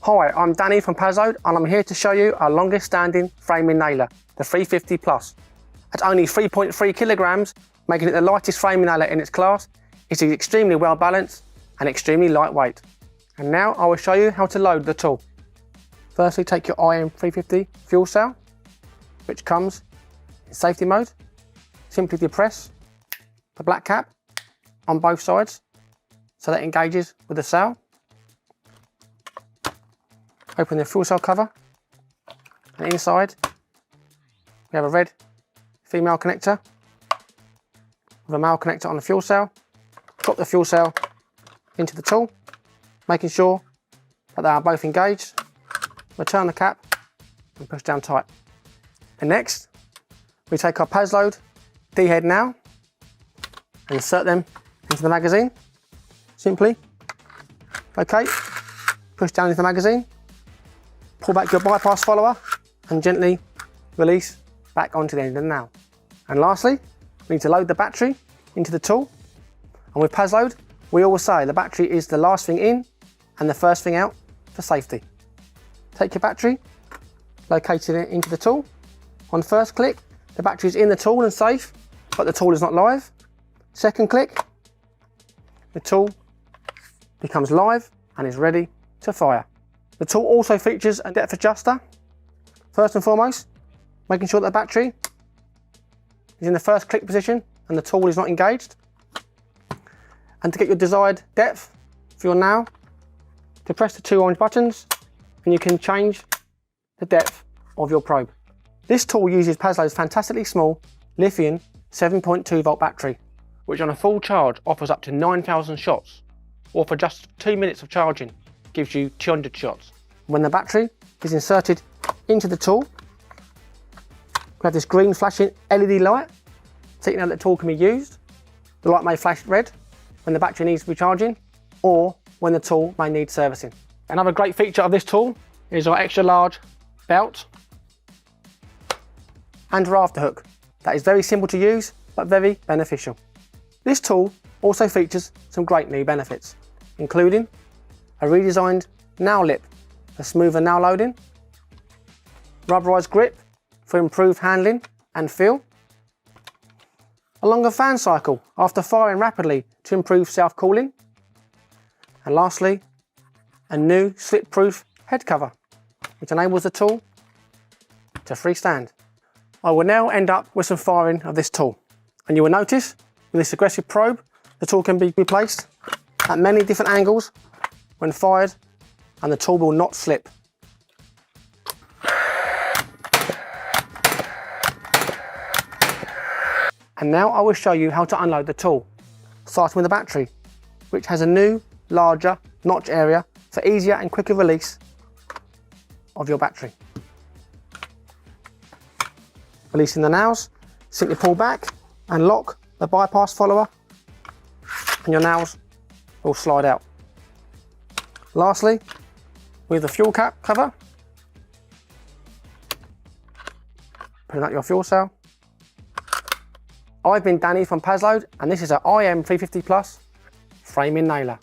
Hi, I'm Danny from Paslode and I'm here to show you our longest standing framing nailer, the 350 Plus. At only 3.3 kilograms, making it the lightest framing nailer in its class, it is extremely well balanced and extremely lightweight. And now I will show you how to load the tool. Firstly, take your IM350 fuel cell, which comes in safety mode. Simply depress the black cap on both sides so that it engages with the cell. Open the fuel cell cover, and inside we have a red female connector with a male connector on the fuel cell. Drop the fuel cell into the tool, making sure that they are both engaged. Return the cap and push down tight. And next, we take our Paslode D-head now and insert them into the magazine. Simply, okay, push down into the magazine. Pull back your bypass follower and gently release back onto the end of the nail. And lastly, we need to load the battery into the tool. And with Paslode, we always say the battery is the last thing in and the first thing out for safety. Take your battery, locate it into the tool. On first click, the battery is in the tool and safe, but the tool is not live. Second click, the tool becomes live and is ready to fire. The tool also features a depth adjuster. First and foremost, making sure that the battery is in the first click position and the tool is not engaged. And to get your desired depth for your nail, depress the two orange buttons and you can change the depth of your probe. This tool uses Paslode's fantastically small lithium 7.2 volt battery, which on a full charge offers up to 9,000 shots, or for just 2 minutes of charging gives you 200 shots. When the battery is inserted into the tool, we have this green flashing LED light, so you know that the tool can be used. The light may flash red when the battery needs recharging, or when the tool may need servicing. Another great feature of this tool is our extra large belt and rafter hook. That is very simple to use, but very beneficial. This tool also features some great new benefits, including a redesigned nail lip for smoother nail loading, rubberized grip for improved handling and feel, a longer fan cycle after firing rapidly to improve self-cooling, and lastly, a new slip-proof head cover, which enables the tool to freestand. I will now end up with some firing of this tool, and you will notice with this aggressive probe, the tool can be replaced at many different angles when fired, and the tool will not slip. And now I will show you how to unload the tool, starting with the battery, which has a new, larger notch area for easier and quicker release of your battery. Releasing the nails, simply pull back and lock the bypass follower, and your nails will slide out. Lastly, with the fuel cap cover, putting out your fuel cell. I've been Danny from Paslode, and this is our IM350 Plus framing nailer.